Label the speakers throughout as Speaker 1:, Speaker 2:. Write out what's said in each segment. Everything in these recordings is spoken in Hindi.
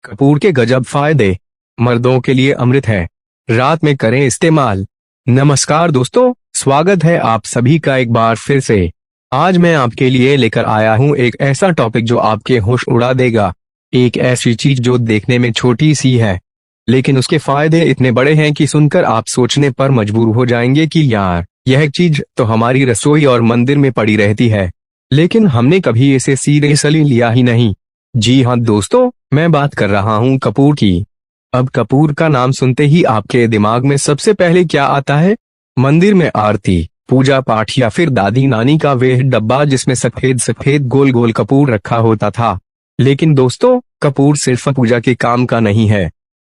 Speaker 1: कपूर के गजब फायदे, मर्दों के लिए अमृत है, रात में करें इस्तेमाल। नमस्कार दोस्तों, स्वागत है आप सभी का एक बार फिर से। आज मैं आपके लिए लेकर आया हूं एक ऐसा टॉपिक जो आपके होश उड़ा देगा। एक ऐसी चीज जो देखने में छोटी सी है, लेकिन उसके फायदे इतने बड़े हैं कि सुनकर आप सोचने पर मजबूर हो जाएंगे कि यार, यह चीज तो हमारी रसोई और मंदिर में पड़ी रहती है, लेकिन हमने कभी इसे सीरियसली लिया ही नहीं। जी हाँ दोस्तों, मैं बात कर रहा हूँ कपूर की। अब कपूर का नाम सुनते ही आपके दिमाग में सबसे पहले क्या आता है? मंदिर में आरती, पूजा पाठ, या फिर दादी नानी का वह डब्बा जिसमें सफेद सफेद गोल गोल कपूर रखा होता था। लेकिन दोस्तों, कपूर सिर्फ पूजा के काम का नहीं है,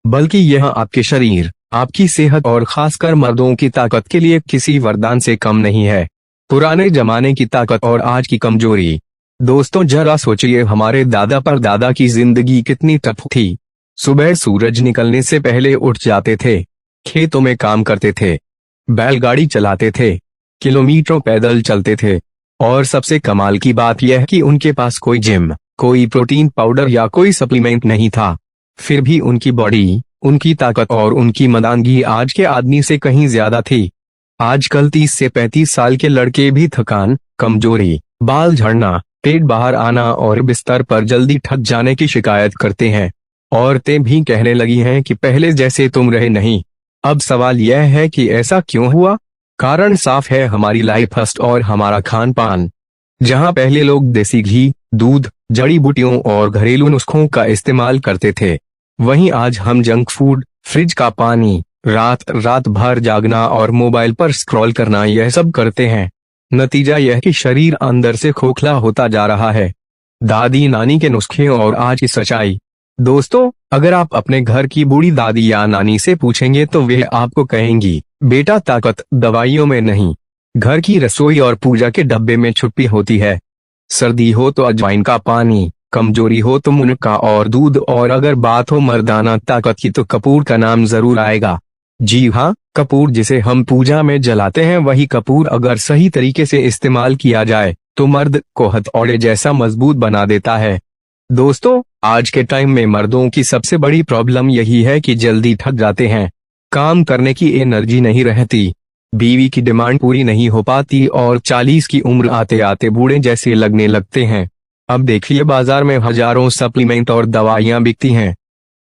Speaker 1: बल्कि यह आपके शरीर, आपकी सेहत और खासकर मर्दों की ताकत के लिए किसी वरदान से कम नहीं है। पुराने जमाने की ताकत और आज की कमजोरी। दोस्तों जरा सोचिए, हमारे दादा परदादा की जिंदगी कितनी टफ थी। सुबह सूरज निकलने से पहले उठ जाते थे, खेतों में काम करते थे, बैलगाड़ी चलाते थे, किलोमीटरों पैदल चलते थे, और सबसे कमाल की बात यह कि उनके पास कोई जिम, कोई प्रोटीन पाउडर या कोई सप्लीमेंट नहीं था। फिर भी उनकी बॉडी, उनकी ताकत और उनकी मर्दानगी आज के आदमी से कहीं ज्यादा थी। आजकल 30 से 35 साल के लड़के भी थकान, कमजोरी, बाल झड़ना, पेट बाहर आना और बिस्तर पर जल्दी थक जाने की शिकायत करते हैं। औरतें भी कहने लगी हैं कि पहले जैसे तुम रहे नहीं। अब सवाल यह है कि ऐसा क्यों हुआ? कारण साफ है, हमारी लाइफस्टाइल और हमारा खान पान। जहां पहले लोग देसी घी, दूध, जड़ी बूटियों और घरेलू नुस्खों का इस्तेमाल करते थे, वहीं आज हम जंक फूड, फ्रिज का पानी, रात रात भर जागना और मोबाइल पर स्क्रॉल करना, यह सब करते हैं। नतीजा यह कि शरीर अंदर से खोखला होता जा रहा है। दादी नानी के नुस्खे और आज की सच्चाई। दोस्तों, अगर आप अपने घर की बूढ़ी दादी या नानी से पूछेंगे तो वे आपको कहेंगी, बेटा ताकत दवाइयों में नहीं, घर की रसोई और पूजा के डब्बे में छुपी होती है। सर्दी हो तो अजवाइन का पानी, कमजोरी हो तो मुनक्का और दूध, और अगर बात हो मर्दाना ताकत की तो कपूर का नाम जरूर आएगा। जी हाँ, कपूर जिसे हम पूजा में जलाते हैं, वही कपूर अगर सही तरीके से इस्तेमाल किया जाए तो मर्द को हथौड़े जैसा मजबूत बना देता है। दोस्तों, आज के टाइम में मर्दों की सबसे बड़ी प्रॉब्लम यही है कि जल्दी थक जाते हैं, काम करने की एनर्जी नहीं रहती, बीवी की डिमांड पूरी नहीं हो पाती और 40 की उम्र आते आते बूढ़े जैसे लगने लगते हैं। अब देखिए, बाजार में हजारों सप्लीमेंट और दवाइयां बिकती हैं,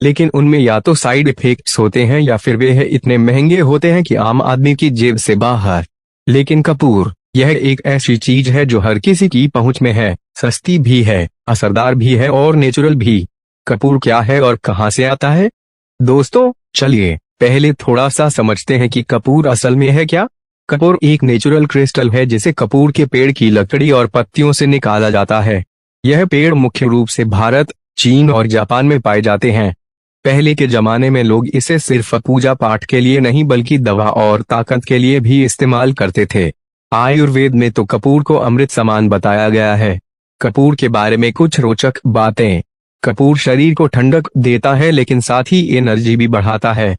Speaker 1: लेकिन उनमें या तो साइड इफेक्ट्स होते हैं या फिर वे इतने महंगे होते हैं कि आम आदमी की जेब से बाहर। लेकिन कपूर, यह एक ऐसी चीज है जो हर किसी की पहुंच में है, सस्ती भी है, असरदार भी है और नेचुरल भी। कपूर क्या है और कहां से आता है? दोस्तों चलिए पहले थोड़ा सा समझते हैं कि कपूर असल में है क्या। कपूर एक नेचुरल क्रिस्टल है जिसे कपूर के पेड़ की लकड़ी और पत्तियों से निकाला जाता है। यह पेड़ मुख्य रूप से भारत, चीन और जापान में पाए जाते हैं। पहले के जमाने में लोग इसे सिर्फ पूजा पाठ के लिए नहीं बल्कि दवा और ताकत के लिए भी इस्तेमाल करते थे। आयुर्वेद में तो कपूर को अमृत समान बताया गया है। कपूर के बारे में कुछ रोचक बातें। कपूर शरीर को ठंडक देता है, लेकिन साथ ही एनर्जी भी बढ़ाता है।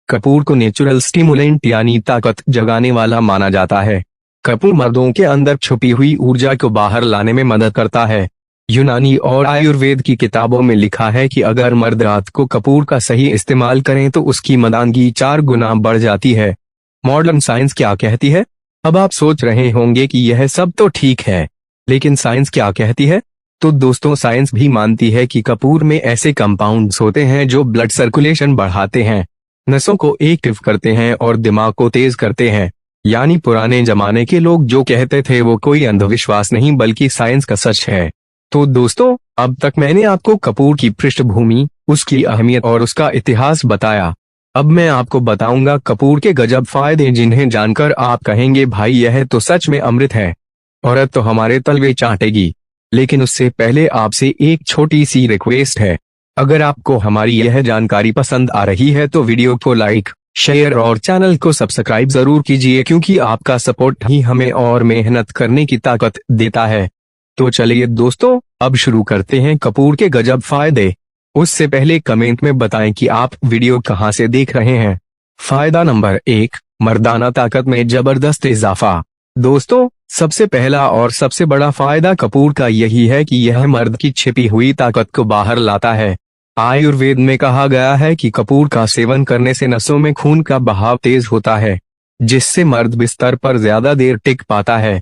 Speaker 1: कपूर को नेचुरल स्टिमुलेंट यानी ताकत जगाने वाला माना जाता है। कपूर मर्दों के अंदर छुपी हुई ऊर्जा को बाहर लाने में मदद करता है। यूनानी और आयुर्वेद की किताबों में लिखा है कि अगर मर्द रात को कपूर का सही इस्तेमाल करें तो उसकी मर्दानगी 4 गुना बढ़ जाती है। मॉडर्न साइंस क्या कहती है? अब आप सोच रहे होंगे कि यह सब तो ठीक है, लेकिन साइंस क्या कहती है? तो दोस्तों, साइंस भी मानती है कि कपूर में ऐसे कंपाउंड्स होते हैं जो ब्लड सर्कुलेशन बढ़ाते हैं, नसों को एक्टिव करते हैं और दिमाग को तेज करते हैं। यानी पुराने जमाने के लोग जो कहते थे वो कोई अंधविश्वास नहीं बल्कि साइंस का सच है। तो दोस्तों, अब तक मैंने आपको कपूर की पृष्ठभूमि, उसकी अहमियत और उसका इतिहास बताया। अब मैं आपको बताऊंगा कपूर के गजब फायदे, जिन्हें जानकर आप कहेंगे भाई यह तो सच में अमृत है, औरत तो हमारे तलवे चाटेगी। लेकिन उससे पहले आपसे एक छोटी सी रिक्वेस्ट है। अगर आपको हमारी यह जानकारी पसंद आ रही है तो वीडियो को लाइक, शेयर और चैनल को सब्सक्राइब जरूर कीजिए, क्योंकि आपका सपोर्ट ही हमें और मेहनत करने की ताकत देता है। तो चलिए दोस्तों, अब शुरू करते हैं कपूर के गजब फायदे। उससे पहले कमेंट में बताएं कि आप वीडियो कहां से देख रहे हैं। फायदा नंबर 1, मर्दाना ताकत में जबरदस्त इजाफा। दोस्तों, सबसे पहला और सबसे बड़ा फायदा कपूर का यही है कि यह मर्द की छिपी हुई ताकत को बाहर लाता है। आयुर्वेद में कहा गया है कि कपूर का सेवन करने से नसों में खून का बहाव तेज होता है, जिससे मर्द बिस्तर पर ज्यादा देर टिक पाता है।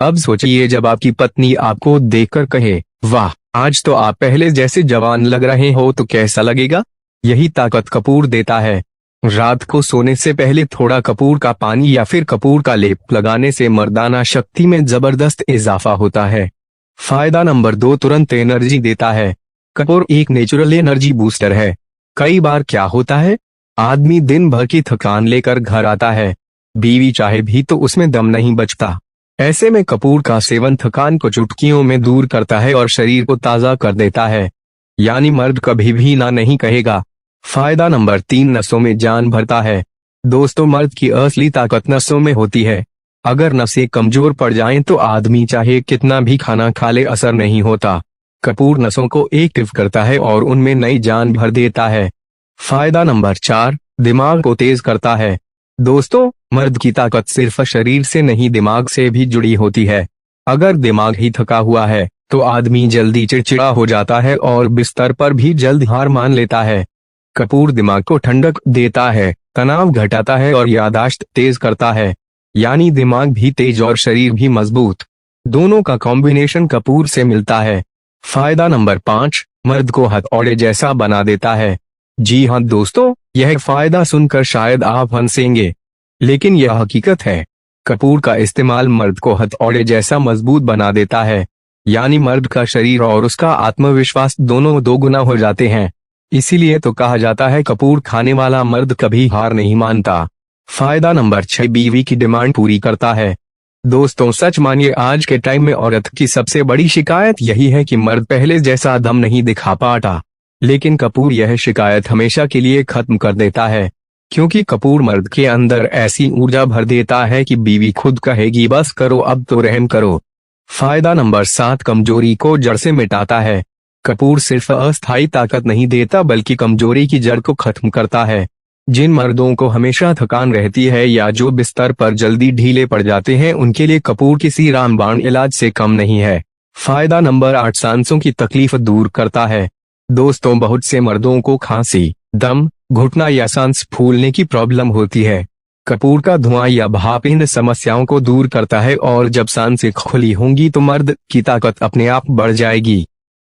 Speaker 1: अब सोचिए, जब आपकी पत्नी आपको देखकर कहे, वाह, आज तो आप पहले जैसे जवान लग रहे हो, तो कैसा लगेगा? यही ताकत कपूर देता है। रात को सोने से पहले थोड़ा कपूर का पानी या फिर कपूर का लेप लगाने से मर्दाना शक्ति में जबरदस्त इजाफा होता है। फायदा नंबर 2, तुरंत एनर्जी देता है। कपूर एक नेचुरल एनर्जी बूस्टर है। कई बार क्या होता है, आदमी दिन भर की थकान लेकर घर आता है, बीवी चाहे भी तो उसमें दम नहीं बचता। ऐसे में कपूर का सेवन थकान को चुटकियों में दूर करता है और शरीर को ताजा कर देता है, यानी मर्द कभी भी ना नहीं कहेगा। फायदा नंबर 3, नसों में जान भरता है। दोस्तों, मर्द की असली ताकत नसों में होती है। अगर नसें कमजोर पड़ जाएं तो आदमी चाहे कितना भी खाना खा ले, असर नहीं होता। कपूर नसों को एक्टिव करता है और उनमें नई जान भर देता है। फायदा नंबर 4, दिमाग को तेज करता है। दोस्तों, मर्द की ताकत सिर्फ शरीर से नहीं, दिमाग से भी जुड़ी होती है। अगर दिमाग ही थका हुआ है तो आदमी जल्दी चिड़चिड़ा हो जाता है और बिस्तर पर भी जल्द हार मान लेता है। कपूर दिमाग को ठंडक देता है, तनाव घटाता है और याददाश्त तेज करता है, यानी दिमाग भी तेज और शरीर भी मजबूत। दोनों का कॉम्बिनेशन कपूर से मिलता है। फायदा नंबर 5, मर्द को हथौड़े जैसा बना देता है। जी हाँ दोस्तों, यह फायदा सुनकर शायद आप हंसेंगे, लेकिन यह हकीकत है। कपूर का इस्तेमाल मर्द को हथौड़े जैसा मजबूत बना देता है, यानी मर्द का शरीर और उसका आत्मविश्वास दोनों दोगुना हो जाते हैं। इसीलिए तो कहा जाता है, कपूर खाने वाला मर्द कभी हार नहीं मानता। फायदा नंबर 6, बीवी की डिमांड पूरी करता है। दोस्तों, सच मानिए, आज के टाइम में औरत की सबसे बड़ी शिकायत यही है कि मर्द पहले जैसा दम नहीं दिखा पाता। लेकिन कपूर यह शिकायत हमेशा के लिए खत्म कर देता है, क्योंकि कपूर मर्द के अंदर ऐसी ऊर्जा भर देता है कि बीवी खुद कहेगी, बस करो, अब तो रहम करो। फायदा नंबर 7, कमजोरी को जड़ से मिटाता है। कपूर सिर्फ अस्थायी ताकत नहीं देता, बल्कि कमजोरी की जड़ को खत्म करता है। जिन मर्दों को हमेशा थकान रहती है या जो बिस्तर पर जल्दी ढीले पड़ जाते हैं, उनके लिए कपूर किसी रामबाण इलाज से कम नहीं है। फायदा नंबर 8, सांसों की तकलीफ दूर करता है। दोस्तों, बहुत से मर्दों को खांसी, दम घुटना या सांस फूलने की प्रॉब्लम होती है। कपूर का धुआं या भाप इन समस्याओं को दूर करता है और जब सांसें खुली होंगी तो मर्द की ताकत अपने आप बढ़ जाएगी।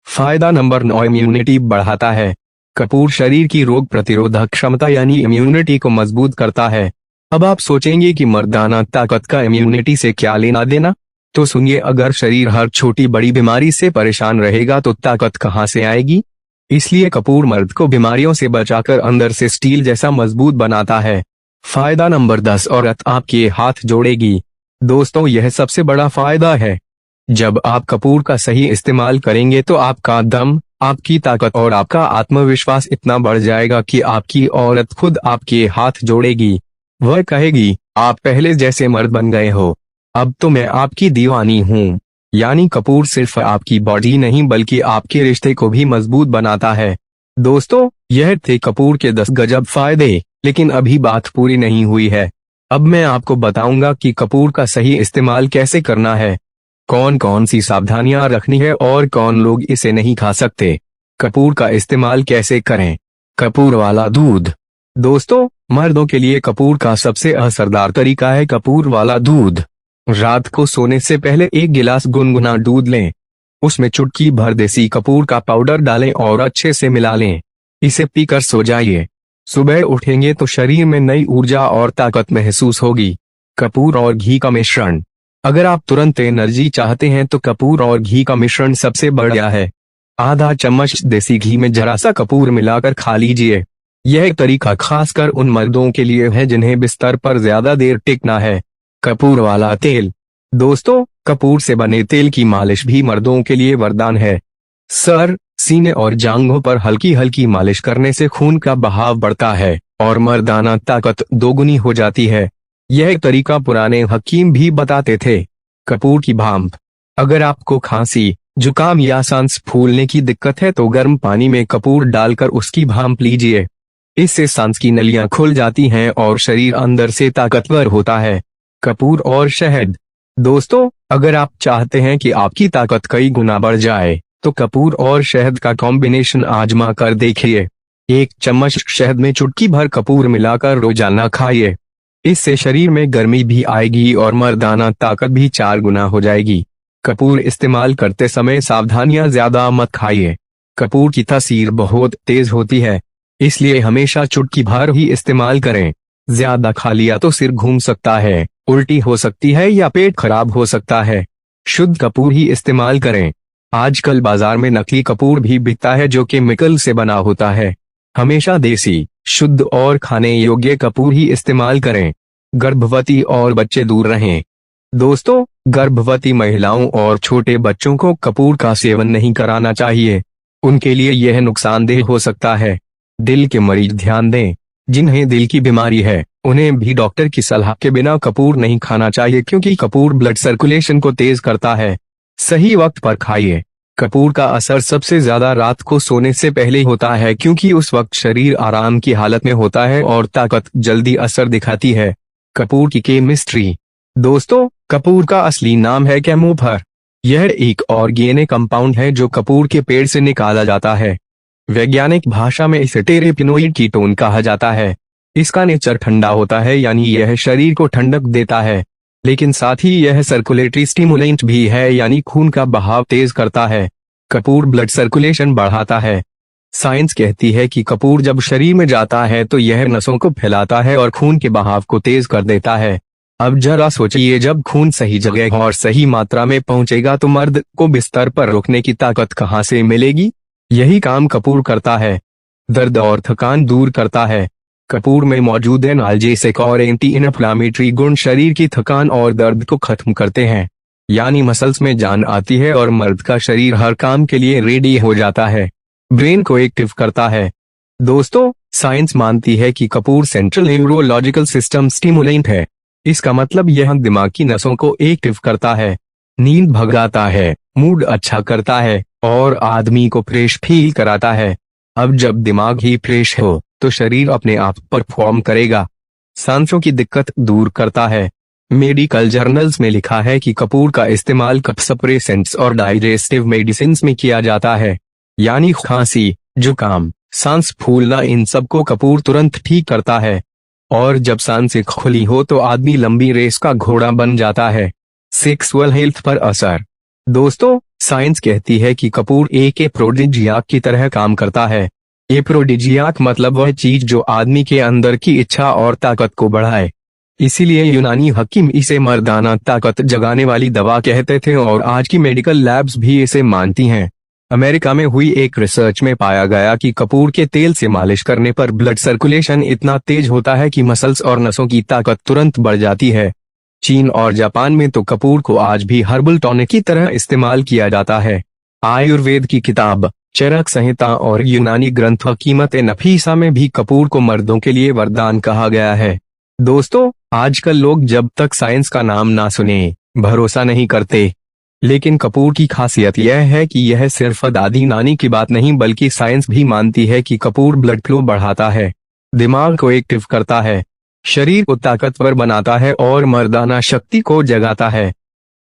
Speaker 1: फायदा नंबर 9, इम्यूनिटी बढ़ाता है। कपूर शरीर की रोग प्रतिरोधक क्षमता यानी इम्यूनिटी को मजबूत करता है। अब आप सोचेंगे कि मर्दाना ताकत का इम्यूनिटी से क्या लेना देना? तो सुनिए, अगर शरीर हर छोटी बड़ी बीमारी से परेशान रहेगा तो ताकत कहाँ से आएगी? इसलिए कपूर मर्द को बीमारियों से बचाकर अंदर से स्टील जैसा मजबूत बनाता है। फायदा नंबर 10, औरत आपके हाथ जोड़ेगी। दोस्तों, यह सबसे बड़ा फायदा है। जब आप कपूर का सही इस्तेमाल करेंगे तो आपका दम, आपकी ताकत और आपका आत्मविश्वास इतना बढ़ जाएगा कि आपकी औरत खुद आपके हाथ जोड़ेगी। वह कहेगी, आप पहले जैसे मर्द बन गए हो, अब तो मैं आपकी दीवानी हूँ। यानी कपूर सिर्फ आपकी बॉडी नहीं बल्कि आपके रिश्ते को भी मजबूत बनाता है। दोस्तों, यह थे कपूर के 10 गजब फायदे, लेकिन अभी बात पूरी नहीं हुई है। अब मैं आपको बताऊंगा कि कपूर का सही इस्तेमाल कैसे करना है, कौन कौन सी सावधानियां रखनी है और कौन लोग इसे नहीं खा सकते। कपूर का इस्तेमाल कैसे करें? कपूर वाला दूध। दोस्तों, मर्दों के लिए कपूर का सबसे असरदार तरीका है कपूर वाला दूध। रात को सोने से पहले 1 गिलास गुनगुना दूध लें, उसमें चुटकी भर देसी कपूर का पाउडर डालें और अच्छे से मिला लें। इसे पीकर सो जाइए। सुबह उठेंगे तो शरीर में नई ऊर्जा और ताकत महसूस होगी। कपूर और घी का मिश्रण। अगर आप तुरंत एनर्जी चाहते हैं तो कपूर और घी का मिश्रण सबसे बढ़िया है। आधा चम्मच देसी घी में जरा सा कपूर मिलाकर खा लीजिए। यह तरीका खासकर उन मर्दों के लिए है जिन्हें बिस्तर पर ज्यादा देर टिकना है। कपूर वाला तेल। दोस्तों, कपूर से बने तेल की मालिश भी मर्दों के लिए वरदान है। सर, सीने और जांघों पर हल्की हल्की मालिश करने से खून का बहाव बढ़ता है और मर्दाना ताकत दोगुनी हो जाती है। यह तरीका पुराने हकीम भी बताते थे। कपूर की भांप। अगर आपको खांसी, जुकाम या सांस फूलने की दिक्कत है तो गर्म पानी में कपूर डालकर उसकी भांप लीजिए। इससे सांस की नलियां खुल जाती हैं और शरीर अंदर से ताकतवर होता है। कपूर और शहद। दोस्तों, अगर आप चाहते हैं कि आपकी ताकत कई गुना बढ़ जाए तो कपूर और शहद का कॉम्बिनेशन आजमा कर देखिए। 1 चम्मच शहद में चुटकी भर कपूर मिलाकर रोजाना खाइए। इससे शरीर में गर्मी भी आएगी और मर्दाना ताकत भी 4 गुना हो जाएगी। कपूर इस्तेमाल करते समय सावधानियां ज्यादा मत खाइए। कपूर की तासीर बहुत तेज होती है, इसलिए हमेशा चुटकी भर ही इस्तेमाल करें। ज्यादा खा लिया तो सिर घूम सकता है, उल्टी हो सकती है या पेट खराब हो सकता है। शुद्ध कपूर ही इस्तेमाल करें। आजकल बाजार में नकली कपूर भी बिकता है जो केमिकल से बना होता है। हमेशा देसी, शुद्ध और खाने योग्य कपूर ही इस्तेमाल करें। गर्भवती और बच्चे दूर रहें। दोस्तों, गर्भवती महिलाओं और छोटे बच्चों को कपूर का सेवन नहीं कराना चाहिए। उनके लिए यह नुकसानदेह हो सकता है। दिल के मरीज ध्यान दें। जिन्हें दिल की बीमारी है उन्हें भी डॉक्टर की सलाह के बिना कपूर नहीं खाना चाहिए, क्योंकि कपूर ब्लड सर्कुलेशन को तेज करता है। सही वक्त पर खाइए। कपूर का असर सबसे ज्यादा रात को सोने से पहले होता है, क्योंकि उस वक्त शरीर आराम की हालत में होता है और ताकत जल्दी असर दिखाती है। कपूर की केमिस्ट्री। दोस्तों, कपूर का असली नाम है कैमोफर। यह एक ऑर्गेनिक कंपाउंड है जो कपूर के पेड़ से निकाला जाता है। वैज्ञानिक भाषा में इसे टेरेपिनोइड कीटोन कहा जाता है। इसका नेचर ठंडा होता है, यानी यह शरीर को ठंडक देता है, लेकिन साथ ही यह सर्कुलेटरी स्टिमुलेंट भी है, यानी खून का बहाव तेज करता है। कपूर ब्लड सर्कुलेशन बढ़ाता है। साइंस कहती है कि कपूर जब शरीर में जाता है तो यह नसों को फैलाता है और खून के बहाव को तेज कर देता है। अब जरा सोचिए, जब खून सही जगह और सही मात्रा में पहुंचेगा तो मर्द को बिस्तर पर रुकने की ताकत कहां से मिलेगी? यही काम कपूर करता है। दर्द और थकान दूर करता है। कपूर में मौजूद एनाल्जेसिक और एंटी इन्फ्लामेटरी गुण शरीर की थकान और दर्द को खत्म करते हैं, यानी मसल्स में जान आती है और मर्द का शरीर हर काम के लिए रेडी हो जाता है। ब्रेन को एक्टिव करता है। दोस्तों, साइंस मानती है कि Kapoor central neurological system stimulant है। इसका मतलब यह दिमाग की नसों को एक्टिव करता है, नींद भगाता है, मूड अच्छा करता है और आदमी को फ्रेश फील कराता है। अब जब दिमाग ही फ्रेश हो तो शरीर अपने आप परफॉर्म करेगा। सांसों की दिक्कत दूर करता है। मेडिकल जर्नल्स में लिखा है कि कपूर का इस्तेमाल कफ सप्रेसेंट्स और डाइजेस्टिव मेडिसिन्स में किया जाता है, यानी खांसी, जुकाम, सांस फूलना, इन सब को कपूर तुरंत ठीक करता है। और जब सांसें खुली हो तो आदमी लंबी रेस का घोड़ा बन जाता है। सेक्सुअल हेल्थ पर असर। दोस्तों, साइंस कहती है कि कपूर एक एफ्रोडिजियाक की तरह काम करता है। एफ्रोडिजियाक मतलब वह चीज जो आदमी के अंदर की इच्छा और ताकत को बढ़ाए। इसीलिए यूनानी हकीम इसे मर्दाना ताकत जगाने वाली दवा कहते थे और आज की मेडिकल लैब्स भी इसे मानती हैं। अमेरिका में हुई एक रिसर्च में पाया गया कि कपूर के तेल से मालिश करने पर ब्लड सर्कुलेशन इतना तेज होता है कि मसल्स और नसों की ताकत तुरंत बढ़ जाती है। चीन और जापान में तो कपूर को आज भी हर्बल टॉनिक की तरह इस्तेमाल किया जाता है। आयुर्वेद की किताब चरक संहिता और यूनानी ग्रंथ कीमत नफीसा में भी कपूर को मर्दों के लिए वरदान कहा गया है। दोस्तों, आजकल लोग जब तक साइंस का नाम ना सुने भरोसा नहीं करते, लेकिन कपूर की खासियत यह है कि यह सिर्फ दादी नानी की बात नहीं बल्कि साइंस भी मानती है कि कपूर ब्लड फ्लो बढ़ाता है, दिमाग को एक्टिव करता है, शरीर को ताकतवर बनाता है और मर्दाना शक्ति को जगाता है।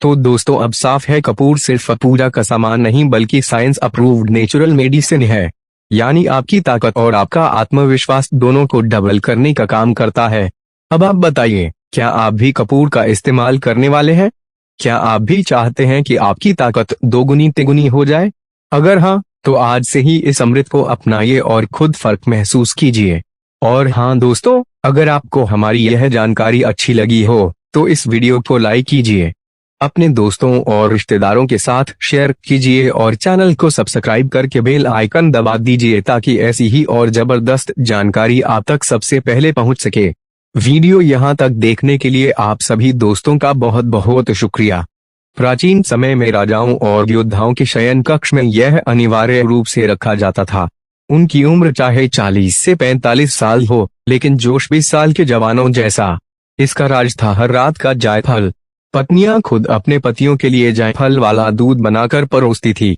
Speaker 1: तो दोस्तों, अब साफ है, कपूर सिर्फ पूजा का सामान नहीं बल्कि साइंस अप्रूव्ड नेचुरल मेडिसिन है, यानी आपकी ताकत और आपका आत्मविश्वास दोनों को डबल करने का काम करता है। अब आप बताइए, क्या आप भी कपूर का इस्तेमाल करने वाले हैं? क्या आप भी चाहते हैं कि आपकी ताकत दोगुनी तिगुनी हो जाए? अगर हाँ, तो आज से ही इस अमृत को अपनाइए और खुद फर्क महसूस कीजिए। और हाँ दोस्तों, अगर आपको हमारी यह जानकारी अच्छी लगी हो तो इस वीडियो को लाइक कीजिए, अपने दोस्तों और रिश्तेदारों के साथ शेयर कीजिए और चैनल को सब्सक्राइब करके बेल आइकन दबा दीजिए ताकि ऐसी ही और जबरदस्त जानकारी आप तक सबसे पहले पहुंच सके। वीडियो यहां तक देखने के लिए आप सभी दोस्तों का बहुत बहुत शुक्रिया। प्राचीन समय में राजाओं और योद्धाओं के शयन कक्ष में यह अनिवार्य रूप से रखा जाता था। उनकी उम्र चाहे 40 से 45 साल हो, लेकिन जोश 20 साल के जवानों जैसा। इसका राज था हर रात का जायफल। पत्नियां खुद अपने पतियों के लिए जायफल वाला दूध बनाकर परोसती थी।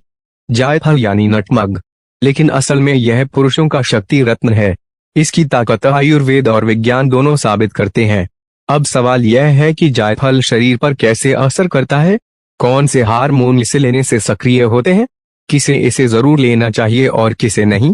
Speaker 1: जायफल यानी नटमग, लेकिन असल में यह पुरुषों का शक्ति रत्न है। इसकी ताकत आयुर्वेद और विज्ञान दोनों साबित करते हैं। अब सवाल यह है कि जायफल शरीर पर कैसे असर करता है? कौन से हार्मोन इसे लेने से सक्रिय होते हैं? किसे इसे जरूर लेना चाहिए और किसे नहीं,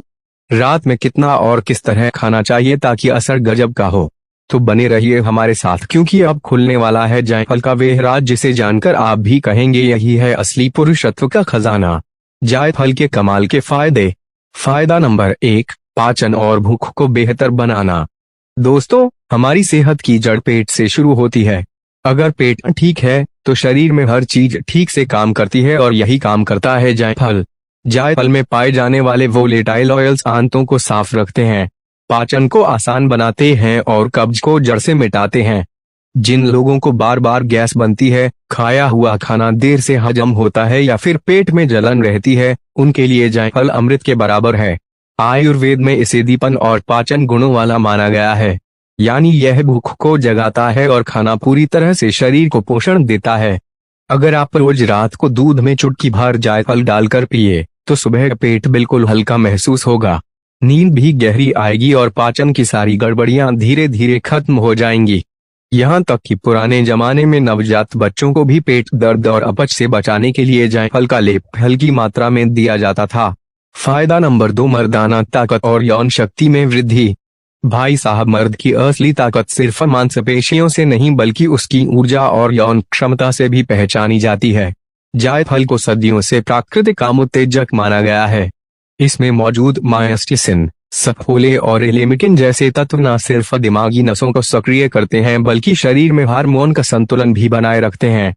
Speaker 1: रात में कितना और किस तरह खाना चाहिए ताकि असर गजब का हो। तो बने रहिए हमारे साथ, क्योंकि अब खुलने वाला है जायफल का वह राज जिसे जानकर आप भी कहेंगे यही है असली पुरुषत्व का खजाना। जायफल के कमाल के फायदे। फायदा नंबर 1, पाचन और भूख को बेहतर बनाना। दोस्तों, हमारी सेहत की जड़ पेट से शुरू होती है। अगर पेट ठीक है तो शरीर में हर चीज ठीक से काम करती है और यही काम करता है जायफल। जायफल में पाए जाने वाले वोलेटाइल ऑयल्स आंतों को साफ रखते हैं, पाचन को आसान बनाते हैं और कब्ज को जड़ से मिटाते हैं। जिन लोगों को बार बार गैस बनती है, खाया हुआ खाना देर से हजम होता है या फिर पेट में जलन रहती है, उनके लिए जायफल अमृत के बराबर है। आयुर्वेद में इसे दीपन और पाचन गुणों वाला माना गया है, यानी यह भूख को जगाता है और खाना पूरी तरह से शरीर को पोषण देता है। अगर आप रोज रात को दूध में चुटकी भर जायफल डालकर पिए तो सुबह पेट बिल्कुल हल्का महसूस होगा, नींद भी गहरी आएगी और पाचन की सारी गड़बड़ियां धीरे धीरे खत्म हो जाएंगी। यहाँ तक कि पुराने जमाने में नवजात बच्चों को भी पेट दर्द और अपच से बचाने के लिए जायफल का लेप हल्की मात्रा में दिया जाता था। फायदा नंबर 2, मर्दाना ताकत और यौन शक्ति में वृद्धि। भाई साहब, मर्द की असली ताकत सिर्फ मांसपेशियों से नहीं बल्कि उसकी ऊर्जा और यौन क्षमता से भी पहचानी जाती है। जायफल को सदियों से प्राकृतिक कामोत्तेजक माना गया है। इसमें मौजूद मायस्टिसिन, सफोले और एलेमिटिन जैसे तत्व न सिर्फ दिमागी नसों को सक्रिय करते हैं बल्कि शरीर में हार्मोन का संतुलन भी बनाए रखते हैं।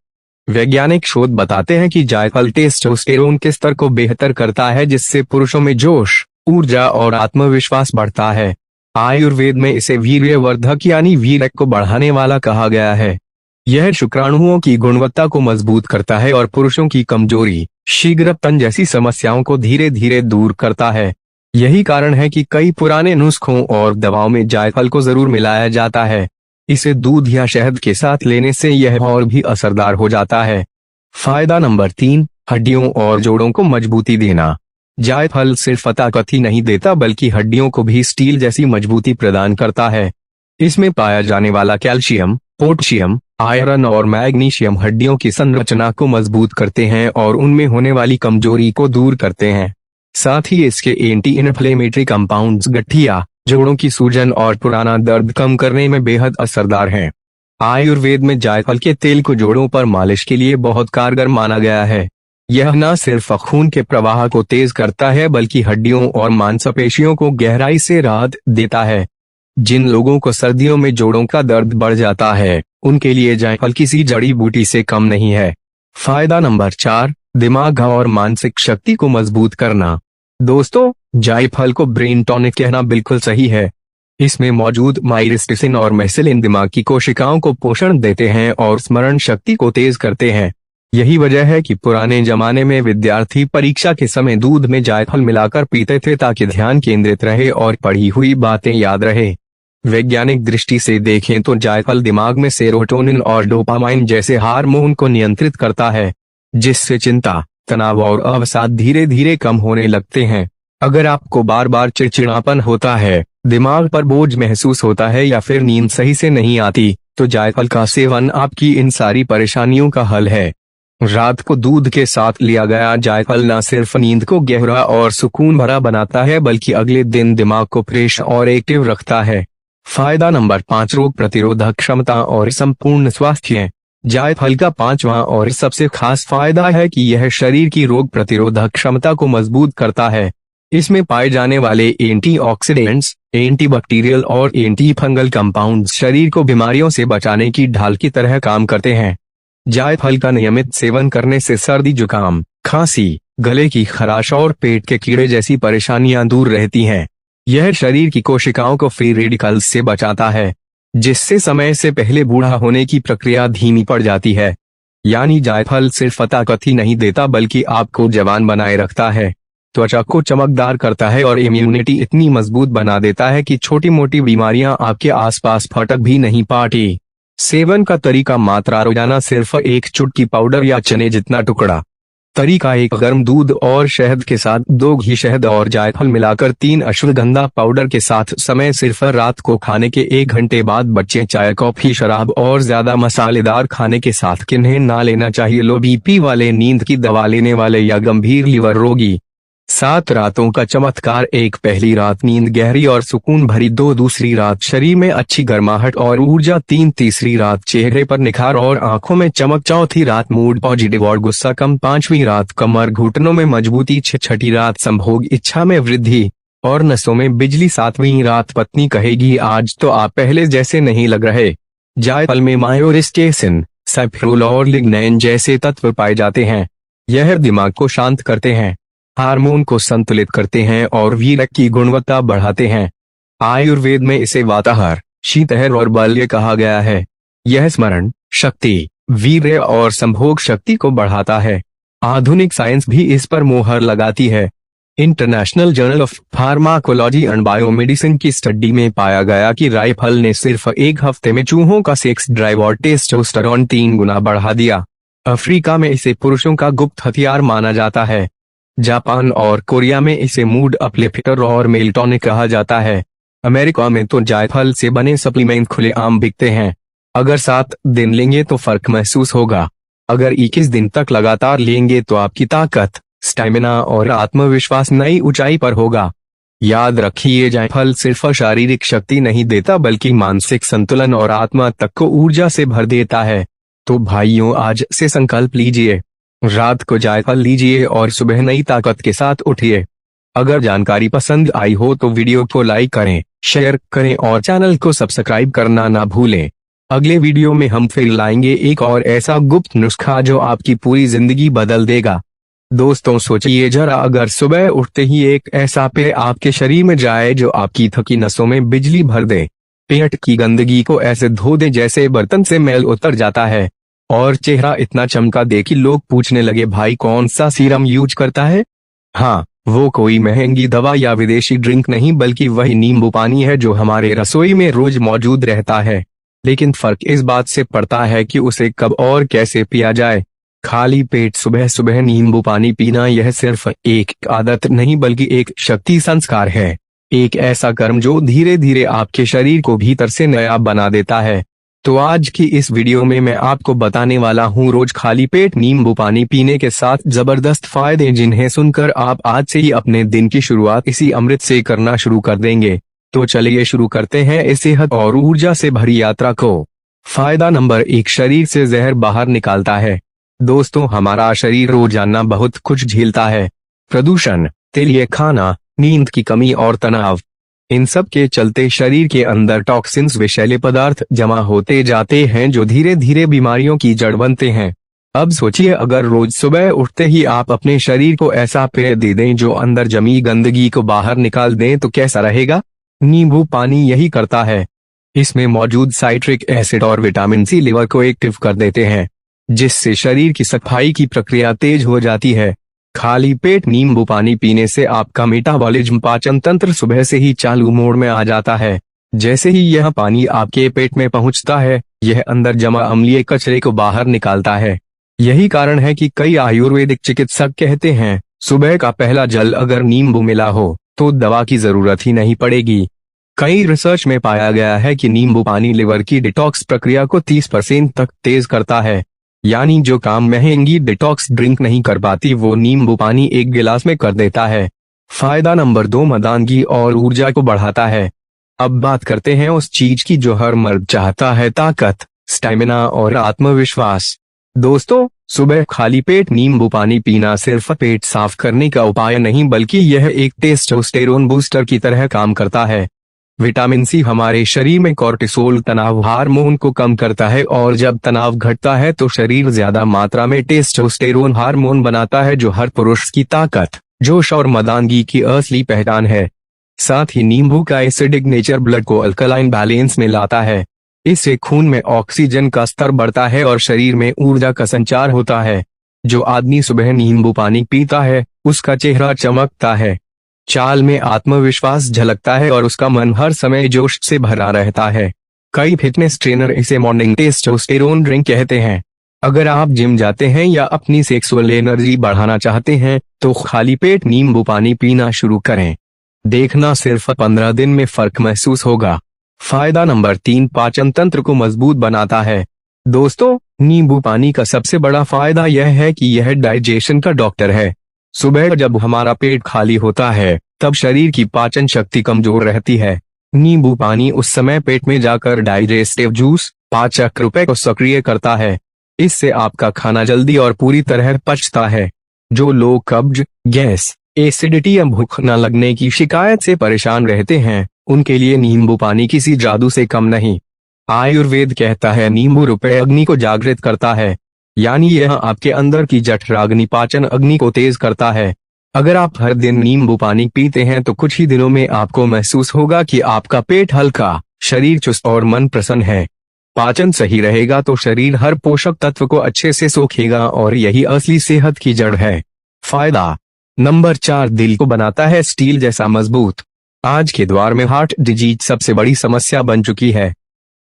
Speaker 1: वैज्ञानिक शोध बताते हैं कि जायफल टेस्टोस्टेरोन के स्तर को बेहतर करता है, जिससे पुरुषों में जोश, ऊर्जा और आत्मविश्वास बढ़ता है। आयुर्वेद में इसे वीर्यवर्धक यानी वीर्य को बढ़ाने वाला कहा गया है। यह शुक्राणुओं की गुणवत्ता को मजबूत करता है और पुरुषों की कमजोरी, शीघ्रपन जैसी समस्याओं को धीरे धीरे दूर करता है। यही कारण है कि कई पुराने नुस्खों और दवाओं में जायफल को जरूर मिलाया जाता है। इसे दूध या शहद के साथ लेने से यह और भी असरदार हो जाता है। फायदा नंबर 3, हड्डियों और जोड़ों को मजबूती देना। जायफल सिर्फ ताकत ही नहीं देता बल्कि हड्डियों को भी स्टील जैसी मजबूती प्रदान करता है। इसमें पाया जाने वाला कैल्शियम, पोटेशियम, आयरन और मैग्नीशियम हड्डियों की संरचना को मजबूत करते हैं और उनमें होने वाली कमजोरी को दूर करते हैं। साथ ही इसके एंटी इन्फ्लेमेटरी कंपाउंड्स गठिया, जोड़ों की सूजन और पुराना दर्द कम करने में बेहद असरदार हैं। आयुर्वेद में जायफल के तेल को जोड़ों पर मालिश के लिए बहुत कारगर माना गया है। यह न सिर्फ खून के प्रवाह को तेज करता है बल्कि हड्डियों और मांसपेशियों को गहराई से राहत देता है। जिन लोगों को सर्दियों में जोड़ों का दर्द बढ़ जाता है, उनके लिए जायफल किसी जड़ी बूटी से कम नहीं है। फायदा नंबर 4, दिमाग और मानसिक शक्ति को मजबूत करना। दोस्तों, जायफल को ब्रेन टॉनिक कहना बिल्कुल सही है। इसमें मौजूद माइरिस्टिसिन और मेसिलिन दिमाग की कोशिकाओं को पोषण देते हैं और स्मरण शक्ति को तेज करते हैं। यही वजह है कि पुराने जमाने में विद्यार्थी परीक्षा के समय दूध में जायफल मिलाकर पीते थे ताकि ध्यान केंद्रित रहे और पढ़ी हुई बातें याद रहे। वैज्ञानिक दृष्टि से देखें तो जायफल दिमाग में सेरोटोनिन और डोपामाइन जैसे हार्मोन को नियंत्रित करता है, जिससे चिंता, तनाव और अवसाद धीरे धीरे कम होने लगते हैं। अगर आपको बार बार चिड़चिड़ापन होता है, दिमाग पर बोझ महसूस होता है या फिर नींद सही से नहीं आती, तो जायफल का सेवन आपकी इन सारी परेशानियों का हल है। रात को दूध के साथ लिया गया जायफल न सिर्फ नींद को गहरा और सुकून भरा बनाता है बल्कि अगले दिन दिमाग को फ्रेश और एक्टिव रखता है। फायदा नंबर 5, रोग प्रतिरोधक क्षमता और संपूर्ण स्वास्थ्य। जायफल का 5वां और सबसे खास फायदा है कि यह शरीर की रोग प्रतिरोधक क्षमता को मजबूत करता है। इसमें पाए जाने वाले एंटीऑक्सीडेंट्स, एंटीबैक्टीरियल और एंटी फंगल कंपाउंड्स शरीर को बीमारियों से बचाने की ढाल की तरह काम करते हैं। जायफल का नियमित सेवन करने से सर्दी, जुकाम, खांसी, गले की खराश और पेट के कीड़े जैसी परेशानियां दूर रहती हैं। यह शरीर की कोशिकाओं को फ्री रेडिकल्स से बचाता है, जिससे समय से पहले बूढ़ा होने की प्रक्रिया धीमी पड़ जाती है। यानी जायफल सिर्फ ताकत ही नहीं देता बल्कि आपको जवान बनाए रखता है, त्वचा को चमकदार करता है और इम्यूनिटी इतनी मजबूत बना देता है कि छोटी मोटी बीमारियां आपके आसपास फटक भी नहीं पाती। सेवन का तरीका: मात्रा रोजाना सिर्फ 1 चुटकी पाउडर या चने जितना टुकड़ा। तरीका: एक गर्म दूध और शहद के साथ 2 घी शहद और जायफल मिलाकर 3 अश्वगंधा पाउडर के साथ समय सिर्फ रात को खाने के 1 घंटे बाद बच्चे चाय कॉफी शराब और ज्यादा मसालेदार खाने के साथ किन्हें ना लेना चाहिए? लो बीपी वाले, नींद की दवा लेने वाले या गंभीर लिवर रोगी। 7 रातों का चमत्कार: 1 पहली रात नींद गहरी और सुकून भरी, 2 दूसरी रात शरीर में अच्छी गर्माहट और ऊर्जा, 3 तीसरी रात चेहरे पर निखार और आंखों में चमक, 4थी रात मूड पॉजिटिव और गुस्सा कम, 5वीं रात कमर घुटनों में मजबूती, 6ठी रात संभोग इच्छा में वृद्धि और नसों में बिजली, 7वीं रात पत्नी कहेगी आज तो आप पहले जैसे नहीं लग रहे। जायफल में मायोरिस्टेसिन, सैफ्रोल और लिग्नैन जैसे तत्व पाए जाते हैं। यह दिमाग को शांत करते हैं, हार्मोन को संतुलित करते हैं और वीर्य की गुणवत्ता बढ़ाते हैं। आयुर्वेद में इसे वाताहार, शीतहर और बल्य कहा गया है। यह स्मरण शक्ति, वीर्य और संभोग शक्ति को बढ़ाता है। आधुनिक साइंस भी इस पर मोहर लगाती है। International journal of pharmacology and biomedicine की स्टडी में पाया गया कि राईफल ने सिर्फ 1 हफ्ते में चूहों का सेक्स ड्राइव और टेस्टोस्टेरोन 3 गुना बढ़ा दिया। अफ्रीका में इसे पुरुषों का गुप्त हथियार माना जाता है। जापान और कोरिया में इसे मूड अपलिफ्टर और मेलाटोनिन कहा जाता है। अमेरिका में तो जायफल से बने सप्लीमेंट खुलेआम बिकते हैं। अगर 7 दिन लेंगे तो फर्क महसूस होगा। अगर 21 दिन तक लगातार लेंगे तो आपकी ताकत, स्टैमिना और आत्मविश्वास नई ऊंचाई पर होगा। याद रखिए, जायफल सिर्फ शारीरिक शक्ति नहीं देता बल्कि मानसिक संतुलन और आत्मा तक को ऊर्जा से भर देता है। तो भाइयों, आज से संकल्प लीजिए, रात को जायफल लीजिए और सुबह नई ताकत के साथ उठिए। अगर जानकारी पसंद आई हो तो वीडियो को लाइक करें, शेयर करें और चैनल को सब्सक्राइब करना ना भूलें। अगले वीडियो में हम फिर लाएंगे एक और ऐसा गुप्त नुस्खा जो आपकी पूरी जिंदगी बदल देगा। दोस्तों, सोचिए जरा, अगर सुबह उठते ही एक ऐसा पेय आपके शरीर में जाए जो आपकी थकी नसों में बिजली भर दे, पेट की गंदगी को ऐसे धो दे जैसे बर्तन से मैल उतर जाता है और चेहरा इतना चमका दे कि लोग पूछने लगे भाई कौन सा सीरम यूज करता है? हाँ, वो कोई महंगी दवा या विदेशी ड्रिंक नहीं बल्कि वही नींबू पानी है जो हमारे रसोई में रोज मौजूद रहता है। लेकिन फर्क इस बात से पड़ता है कि उसे कब और कैसे पिया जाए। खाली पेट सुबह सुबह नींबू पानी पीना यह सिर्फ एक आदत नहीं बल्कि एक शक्ति संस्कार है। एक ऐसा कर्म जो धीरे धीरे आपके शरीर को भीतर से नया बना देता है। तो आज की इस वीडियो में मैं आपको बताने वाला हूँ रोज खाली पेट नींबू पानी पीने के 7 जबरदस्त फायदे, जिन्हें सुनकर आप आज से ही अपने दिन की शुरुआत इसी अमृत से करना शुरू कर देंगे। तो चलिए शुरू करते हैं इस सेहत और ऊर्जा से भरी यात्रा को। फायदा नंबर 1, शरीर से जहर बाहर निकालता है। दोस्तों, हमारा शरीर रोजाना बहुत कुछ झेलता है। प्रदूषण, तेलिए खाना, नींद की कमी और तनाव, इन सब के चलते शरीर के अंदर टॉक्सिन्स, विषैले पदार्थ जमा होते जाते हैं जो धीरे धीरे बीमारियों की जड़ बनते हैं। अब सोचिए, अगर रोज सुबह उठते ही आप अपने शरीर को ऐसा पेय दे दें जो अंदर जमी गंदगी को बाहर निकाल दें तो कैसा रहेगा? नींबू पानी यही करता है। इसमें मौजूद साइट्रिक एसिड और विटामिन सी लिवर को एक्टिव कर देते हैं, जिससे शरीर की सफाई की प्रक्रिया तेज हो जाती है। खाली पेट नींबू पानी पीने से आपका मेटाबॉलिज्म, पाचन तंत्र सुबह से ही चालू मोड में आ जाता है। जैसे ही यह पानी आपके पेट में पहुंचता है, यह अंदर जमा अम्लीय कचरे को बाहर निकालता है। यही कारण है कि कई आयुर्वेदिक चिकित्सक कहते हैं, सुबह का पहला जल अगर नींबू मिला हो तो दवा की जरूरत ही नहीं पड़ेगी। कई रिसर्च में पाया गया है कि नींबू पानी लिवर की डिटॉक्स प्रक्रिया को 30% तक तेज करता है। यानी जो काम महंगी डिटॉक्स ड्रिंक नहीं कर पाती वो नींबू पानी 1 गिलास में कर देता है। फायदा नंबर 2, मर्दानगी और ऊर्जा को बढ़ाता है। अब बात करते हैं उस चीज की जो हर मर्द चाहता है, ताकत, स्टैमिना और आत्मविश्वास। दोस्तों, सुबह खाली पेट नींबू पानी पीना सिर्फ पेट साफ करने का उपाय नहीं बल्कि यह एक टेस्टोस्टेरोन बूस्टर की तरह काम करता है। विटामिन सी हमारे शरीर में कोर्टिसोल, तनाव हार्मोन को कम करता है और जब तनाव घटता है तो शरीर ज्यादा मात्रा में टेस्टोस्टेरोन हार्मोन बनाता है जो हर पुरुष की ताकत, जोश और मर्दानगी की असली पहचान है। साथ ही नींबू का एसिडिक नेचर ब्लड को अल्कलाइन बैलेंस में लाता है। इससे खून में ऑक्सीजन का स्तर बढ़ता है और शरीर में ऊर्जा का संचार होता है। जो आदमी सुबह नींबू पानी पीता है उसका चेहरा चमकता है, चाल में आत्मविश्वास झलकता है और उसका मन हर समय जोश से भरा रहता है। कई फिटनेस ट्रेनर इसे मॉर्निंग टेस्टोस्टेरोन ड्रिंक कहते हैं। अगर आप जिम जाते हैं या अपनी सेक्सुअल एनर्जी बढ़ाना चाहते हैं तो खाली पेट नींबू पानी पीना शुरू करें। देखना सिर्फ 15 दिन में फर्क महसूस होगा। फायदा नंबर 3, पाचन तंत्र को मजबूत बनाता है। दोस्तों, नींबू पानी का सबसे बड़ा फायदा यह है कि यह डाइजेशन का डॉक्टर है। सुबह जब हमारा पेट खाली होता है तब शरीर की पाचन शक्ति कमजोर रहती है। नींबू पानी उस समय पेट में जाकर डाइजेस्टिव जूस पाचक रूप को सक्रिय करता है। इससे आपका खाना जल्दी और पूरी तरह पचता है। जो लोग कब्ज, गैस, एसिडिटी या भूख न लगने की शिकायत से परेशान रहते हैं उनके लिए नींबू पानी किसी जादू से कम नहीं। आयुर्वेद कहता है नींबू रुपए अग्नि को जागृत करता है, यानी यह आपके अंदर की जठराग्नि पाचन अग्नि को तेज करता है। अगर आप हर दिन नींबू पानी पीते हैं तो कुछ ही दिनों में आपको महसूस होगा कि आपका पेट हल्का, शरीर चुस्त और मन प्रसन्न है। पाचन सही रहेगा तो शरीर हर पोषक तत्व को अच्छे से सोखेगा और यही असली सेहत की जड़ है। फायदा नंबर 4, दिल को बनाता है स्टील जैसा मजबूत। आज के दौर में हार्ट डिजीज सबसे बड़ी समस्या बन चुकी है,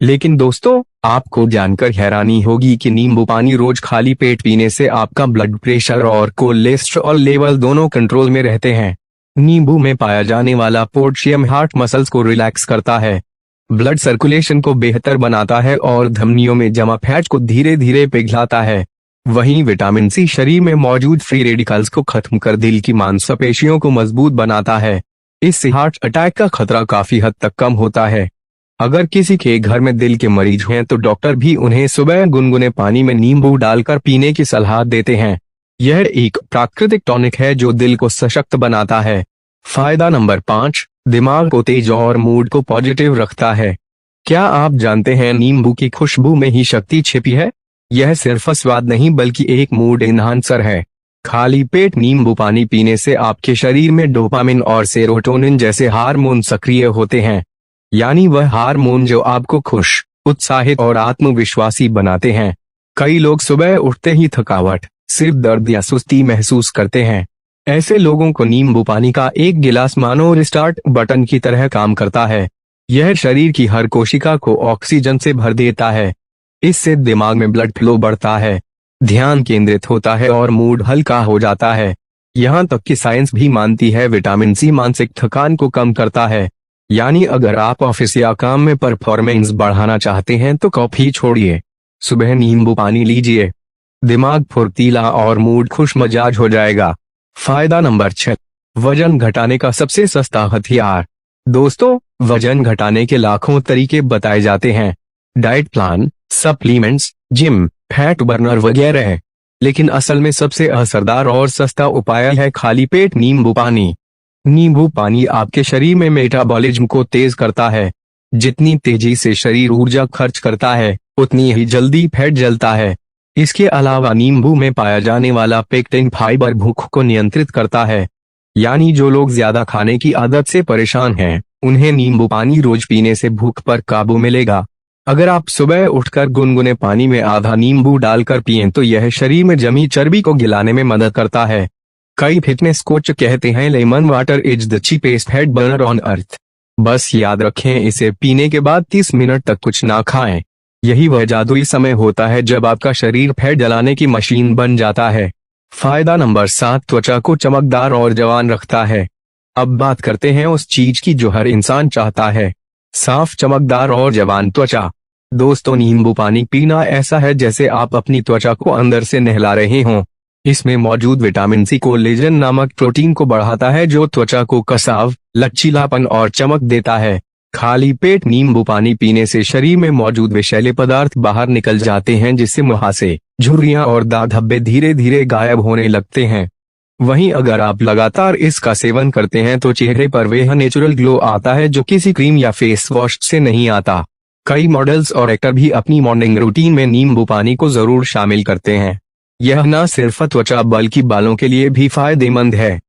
Speaker 1: लेकिन दोस्तों आपको जानकर हैरानी होगी कि नींबू पानी रोज खाली पेट पीने से आपका ब्लड प्रेशर और कोलेस्ट्रॉल लेवल दोनों कंट्रोल में रहते हैं। नींबू में पाया जाने वाला पोटेशियम हार्ट मसल्स को रिलैक्स करता है, ब्लड सर्कुलेशन को बेहतर बनाता है और धमनियों में जमा फैट को धीरे धीरे पिघलाता है। वहीं विटामिन सी शरीर में मौजूद फ्री रेडिकल्स को खत्म कर दिल की मांसपेशियों को मजबूत बनाता है। इससे हार्ट अटैक का खतरा काफी हद तक कम होता है। अगर किसी के घर में दिल के मरीज हैं तो डॉक्टर भी उन्हें सुबह गुनगुने पानी में नींबू डालकर पीने की सलाह देते हैं। यह एक प्राकृतिक टॉनिक है जो दिल को सशक्त बनाता है। फायदा नंबर 5, दिमाग को तेज और मूड को पॉजिटिव रखता है। क्या आप जानते हैं नींबू की खुशबू में ही शक्ति छिपी है? यह सिर्फ स्वाद नहीं बल्कि एक मूड एनहांसर है। खाली पेट नींबू पानी पीने से आपके शरीर में डोपामिन और सेरोटोनिन जैसे हार्मोन सक्रिय होते हैं, यानी वह हार्मोन जो आपको खुश, उत्साहित और आत्मविश्वासी बनाते हैं। कई लोग सुबह उठते ही थकावट, सिर दर्द या सुस्ती महसूस करते हैं। ऐसे लोगों को नींबू पानी का एक गिलास मानो रिस्टार्ट बटन की तरह काम करता है। यह शरीर की हर कोशिका को ऑक्सीजन से भर देता है। इससे दिमाग में ब्लड फ्लो बढ़ता है, ध्यान केंद्रित होता है और मूड हल्का हो जाता है। यहाँ तक कि साइंस भी मानती है विटामिन सी मानसिक थकान को कम करता है। यानी अगर आप ऑफिस या काम में परफॉर्मेंस बढ़ाना चाहते हैं तो कॉफी छोड़िए, सुबह नींबू पानी लीजिए, दिमाग फुर्तीला और मूड खुश मिजाज हो जाएगा। फायदा नंबर 6, वजन घटाने का सबसे सस्ता हथियार। दोस्तों, वजन घटाने के लाखों तरीके बताए जाते हैं, diet plan, supplements, gym, fat burner वगैरह, लेकिन असल में सबसे असरदार और सस्ता उपाय है खाली पेट नींबू पानी। नींबू पानी आपके शरीर में मेटाबॉलिज्म को तेज करता है। जितनी तेजी से शरीर ऊर्जा खर्च करता है उतनी ही जल्दी फैट जलता है। इसके अलावा नींबू में पाया जाने वाला पेक्टिन फाइबर भूख को नियंत्रित करता है, यानी जो लोग ज्यादा खाने की आदत से परेशान हैं उन्हें नींबू पानी रोज पीने से भूख पर काबू मिलेगा। अगर आप सुबह उठकर गुनगुने पानी में आधा नींबू डालकर पिएं तो यह शरीर में जमी चर्बी को गिलाने में मदद करता है। कई फिटनेस कोच कहते हैं lemon water is the cheapest fat burner on earth. बस याद रखें, इसे पीने के बाद 30 मिनट तक कुछ ना खाएं। यही वह जादुई समय होता है जब आपका शरीर फैट जलाने की मशीन बन जाता है। फायदा नंबर 7, त्वचा को चमकदार और जवान रखता है। अब बात करते हैं उस चीज की जो हर इंसान चाहता है, साफ, चमकदार और जवान त्वचा। दोस्तों, नींबू पानी पीना ऐसा है जैसे आप अपनी त्वचा को अंदर से नहला रहे हों। इसमें मौजूद विटामिन सी कोलेजन नामक प्रोटीन को बढ़ाता है जो त्वचा को कसाव, लचीलापन और चमक देता है। खाली पेट नींबू पानी पीने से शरीर में मौजूद विषैले पदार्थ बाहर निकल जाते हैं, जिससे मुहासे, झुर्रियां और दाग धब्बे धीरे धीरे गायब होने लगते हैं। वहीं अगर आप लगातार इसका सेवन करते हैं तो चेहरे पर वह नेचुरल ग्लो आता है जो किसी क्रीम या फेस वॉश से नहीं आता। कई मॉडल्स और एक्टर भी अपनी मॉर्निंग रूटीन में नींबू पानी को जरूर शामिल करते हैं। यह न सिर्फ त्वचा बल्कि बालों के लिए भी फायदेमंद है।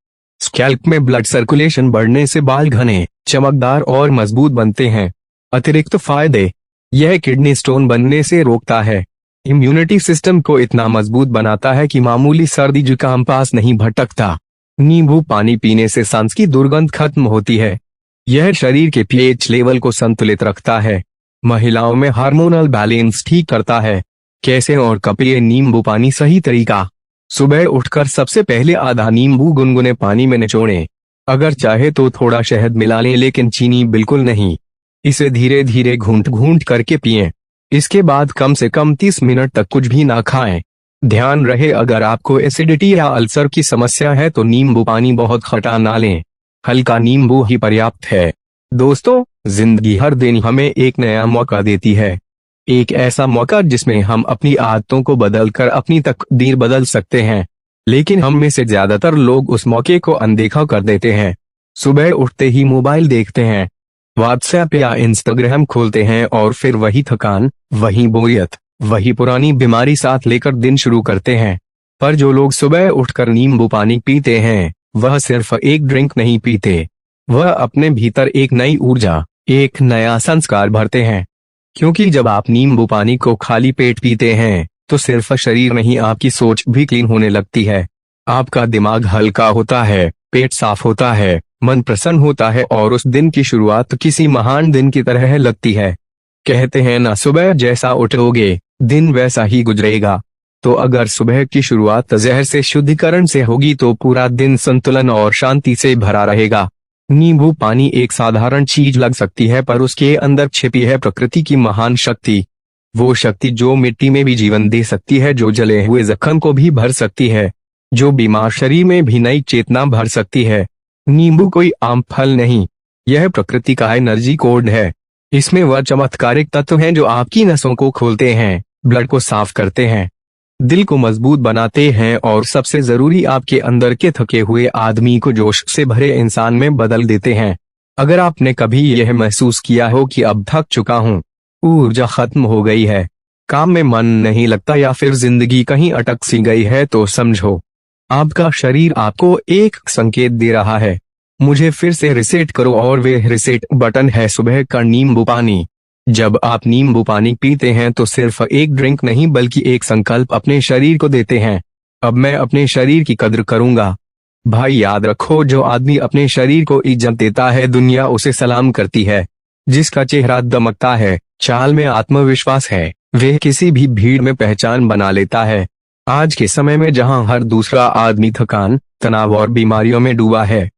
Speaker 1: स्कैल्प में ब्लड सर्कुलेशन बढ़ने से बाल घने, चमकदार और मजबूत बनते हैं। अतिरिक्त फायदे, यह किडनी स्टोन बनने से रोकता है, इम्यूनिटी सिस्टम को इतना मजबूत बनाता है कि मामूली सर्दी जुकाम पास नहीं भटकता। नींबू पानी पीने से सांस की दुर्गंध खत्म होती है। यह शरीर के पीएच लेवल को संतुलित रखता है। महिलाओं में हार्मोनल बैलेंस ठीक करता है। कैसे और कब पिए नींबू पानी? सही तरीका, सुबह उठकर सबसे पहले आधा नींबू गुनगुने पानी में निचोड़ें। अगर चाहे तो थोड़ा शहद मिला लें, लेकिन चीनी बिल्कुल नहीं। इसे धीरे धीरे घूंट घूंट करके पिएं। इसके बाद कम से कम 30 मिनट तक कुछ भी ना खाएं। ध्यान रहे, अगर आपको एसिडिटी या अल्सर की समस्या है तो नींबू पानी बहुत खट्टा ना लें, हल्का नींबू ही पर्याप्त है। दोस्तों, जिंदगी हर दिन हमें एक नया मौका देती है, एक ऐसा मौका जिसमें हम अपनी आदतों को बदलकर अपनी तकदीर बदल सकते हैं। लेकिन हम में से ज्यादातर लोग उस मौके को अनदेखा कर देते हैं। सुबह उठते ही मोबाइल देखते हैं, व्हाट्सएप या इंस्टाग्राम खोलते हैं और फिर वही थकान, वही बोरियत, वही पुरानी बीमारी साथ लेकर दिन शुरू करते हैं। पर जो लोग सुबह उठकर नींबू पानी पीते हैं, वह सिर्फ एक ड्रिंक नहीं पीते, वह अपने भीतर एक नई ऊर्जा, एक नया संस्कार भरते हैं। क्योंकि जब आप नींबू पानी को खाली पेट पीते हैं तो सिर्फ शरीर नहीं, आपकी सोच भी क्लीन होने लगती है। आपका दिमाग हल्का होता है, पेट साफ होता है, मन प्रसन्न होता है और उस दिन की शुरुआत किसी महान दिन की तरह लगती है। कहते हैं ना, सुबह जैसा उठोगे दिन वैसा ही गुजरेगा। तो अगर सुबह की शुरुआत जहर से शुद्धिकरण से होगी तो पूरा दिन संतुलन और शांति से भरा रहेगा। नींबू पानी एक साधारण चीज लग सकती है, पर उसके अंदर छिपी है प्रकृति की महान शक्ति। वो शक्ति जो मिट्टी में भी जीवन दे सकती है, जो जले हुए जख्म को भी भर सकती है, जो बीमार शरीर में भी नई चेतना भर सकती है। नींबू कोई आम फल नहीं, यह प्रकृति का एनर्जी कोड है। इसमें वह चमत्कारिक तत्व हैं जो आपकी नसों को खोलते हैं, ब्लड को साफ करते हैं, दिल को मजबूत बनाते हैं और सबसे जरूरी, आपके अंदर के थके हुए आदमी को जोश से भरे इंसान में बदल देते हैं। अगर आपने कभी यह महसूस किया हो कि अब थक चुका हूँ, ऊर्जा खत्म हो गई है, काम में मन नहीं लगता या फिर जिंदगी कहीं अटक सी गई है, तो समझो आपका शरीर आपको एक संकेत दे रहा है, मुझे फिर से रिसेट करो। और वे रिसेट बटन है सुबह का नींबू पानी। जब आप नींबू पानी पीते हैं तो सिर्फ एक ड्रिंक नहीं, बल्कि एक संकल्प अपने शरीर को देते हैं, अब मैं अपने शरीर की कद्र करूंगा। भाई याद रखो, जो आदमी अपने शरीर को इज्जत देता है, दुनिया उसे सलाम करती है। जिसका चेहरा दमकता है, चाल में आत्मविश्वास है, वह किसी भी भीड़ में पहचान बना लेता है। आज के समय में जहां हर दूसरा आदमी थकान, तनाव और बीमारियों में डूबा है,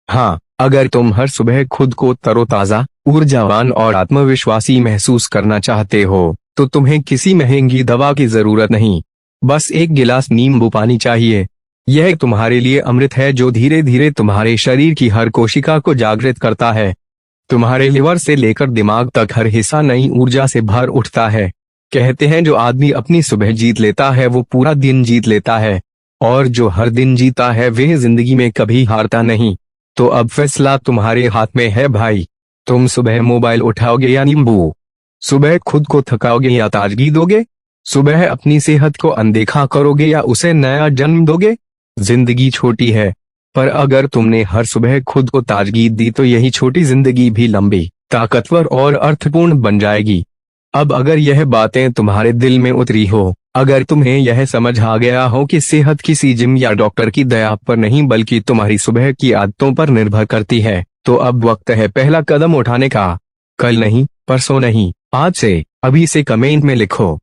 Speaker 1: हाँ, अगर तुम हर सुबह खुद को तरोताजा, ऊर्जावान और आत्मविश्वासी महसूस करना चाहते हो, तो तुम्हें किसी महंगी दवा की जरूरत नहीं, बस एक गिलास नींबू पानी चाहिए। यह तुम्हारे लिए अमृत है, जो धीरे धीरे तुम्हारे शरीर की हर कोशिका को जागृत करता है। तुम्हारे लिवर से लेकर दिमाग तक हर हिस्सा नई ऊर्जा से भर उठता है। कहते हैं, जो आदमी अपनी सुबह जीत लेता है वो पूरा दिन जीत लेता है, और जो हर दिन जीता है वह जिंदगी में कभी हारता नहीं। तो अब फैसला तुम्हारे हाथ में है भाई, तुम सुबह मोबाइल उठाओगे या नींबू? सुबह खुद को थकाओगे या ताजगी दोगे? सुबह अपनी सेहत को अनदेखा करोगे या उसे नया जन्म दोगे? जिंदगी छोटी है, पर अगर तुमने हर सुबह खुद को ताजगी दी तो यही छोटी जिंदगी भी लंबी, ताकतवर और अर्थपूर्ण बन जाएगी। अब अगर यह बातें तुम्हारे दिल में उतरी हो, अगर तुम्हें यह समझ आ गया हो कि सेहत किसी जिम या डॉक्टर की दया पर नहीं बल्कि तुम्हारी सुबह की आदतों पर निर्भर करती है, तो अब वक्त है पहला कदम उठाने का। कल नहीं, परसों नहीं, आज से, अभी से कमेंट में लिखो,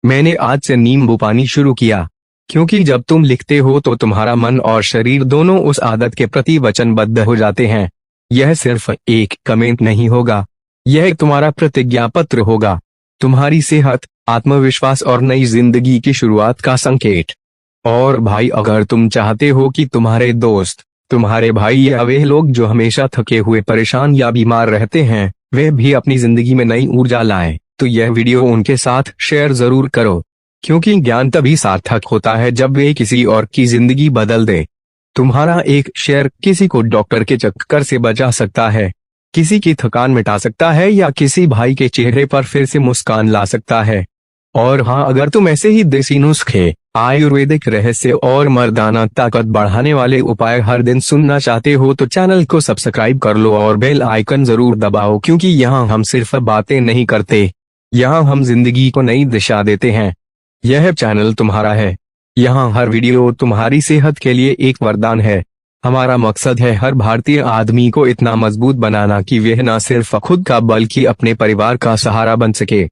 Speaker 1: मैंने आज से नींबू पानी शुरू किया। क्योंकि जब तुम लिखते हो तो तुम्हारा मन और शरीर दोनों उस आदत के प्रति वचनबद्ध हो जाते हैं। यह सिर्फ एक कमेंट नहीं होगा, यह तुम्हारा प्रतिज्ञा पत्र होगा, तुम्हारी सेहत, आत्मविश्वास और नई जिंदगी की शुरुआत का संकेत। और भाई, अगर तुम चाहते हो कि तुम्हारे दोस्त, तुम्हारे भाई या वे लोग जो हमेशा थके हुए, परेशान या बीमार रहते हैं, वे भी अपनी जिंदगी में नई ऊर्जा लाएं, तो यह वीडियो उनके साथ शेयर जरूर करो। क्योंकि ज्ञान तभी सार्थक होता है जब वे किसी और की जिंदगी बदल दे। तुम्हारा एक शेयर किसी को डॉक्टर के चक्कर से बचा सकता है, किसी की थकान मिटा सकता है या किसी भाई के चेहरे पर फिर से मुस्कान ला सकता है। और हाँ, अगर तुम ऐसे ही देसी नुस्खे, आयुर्वेदिक रहस्य और मर्दाना ताकत बढ़ाने वाले उपाय हर दिन सुनना चाहते हो तो चैनल को सब्सक्राइब कर लो और बेल आइकन जरूर दबाओ। क्योंकि यहाँ हम सिर्फ बातें नहीं करते, यहाँ हम जिंदगी को नई दिशा देते हैं। यह चैनल तुम्हारा है, यहाँ हर वीडियो तुम्हारी सेहत के लिए एक वरदान है। हमारा मकसद है हर भारतीय आदमी को इतना मजबूत बनाना कि वह न सिर्फ खुद का बल्कि अपने परिवार का सहारा बन सके।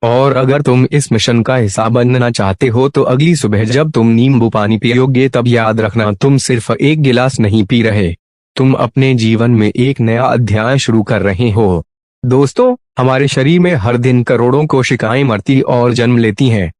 Speaker 1: और अगर तुम इस मिशन का हिस्सा बनना चाहते हो तो अगली सुबह जब तुम नींबू पानी पियोगे तब याद रखना तुम सिर्फ एक गिलास नहीं पी रहे, तुम अपने जीवन में एक नया अध्याय शुरू कर रहे हो। दोस्तों, हमारे शरीर में हर दिन करोड़ों कोशिकाएं मरती और जन्म लेती हैं,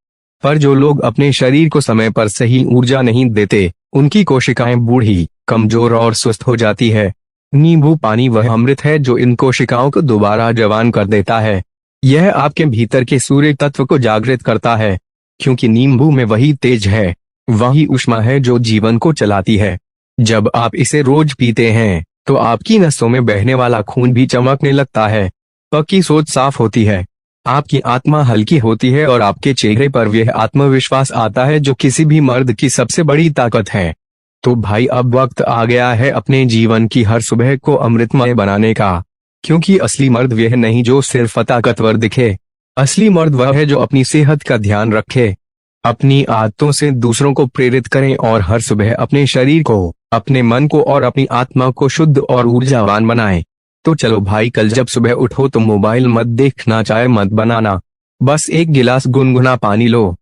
Speaker 1: पर जो लोग अपने शरीर को समय पर सही ऊर्जा नहीं देते, उनकी कोशिकाएं बूढ़ी, कमजोर और सुस्त हो जाती है। नींबू पानी वह अमृत है जो इन कोशिकाओं को दोबारा जवान कर देता है। यह आपके भीतर के सूर्य तत्व को जागृत करता है, क्योंकि नींबू में वही तेज है, वही ऊष्मा है जो जीवन को चलाती है। जब आप इसे रोज पीते हैं तो आपकी नसों में बहने वाला खून भी चमकने लगता है, आपकी सोच साफ होती है, आपकी आत्मा हल्की होती है और आपके चेहरे पर वह आत्मविश्वास आता है जो किसी भी मर्द की सबसे बड़ी ताकत है। तो भाई, अब वक्त आ गया है अपने जीवन की हर सुबह को अमृतमय बनाने का, क्योंकि असली मर्द वह नहीं जो सिर्फ ताकतवर दिखे, असली मर्द वह है जो अपनी सेहत का ध्यान रखे, अपनी आदतों से दूसरों को प्रेरित करें और हर सुबह अपने शरीर को, अपने मन को और अपनी आत्मा को शुद्ध और ऊर्जावान बनाएं। तो चलो भाई, कल जब सुबह उठो तो मोबाइल मत देखना, चाय मत बनाना, बस एक गिलास गुनगुना पानी लो,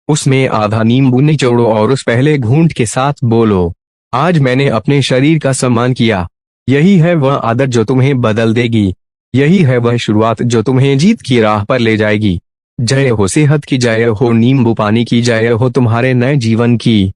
Speaker 1: उसमें आधा नींबू निचोड़ो और उस पहले घूंट के साथ बोलो, आज मैंने अपने शरीर का सम्मान किया। यही है वह आदत जो तुम्हें बदल देगी, यही है वह शुरुआत जो तुम्हें जीत की राह पर ले जाएगी। जय हो सेहत की, जय हो नींबू पानी की, जय हो तुम्हारे नए जीवन की।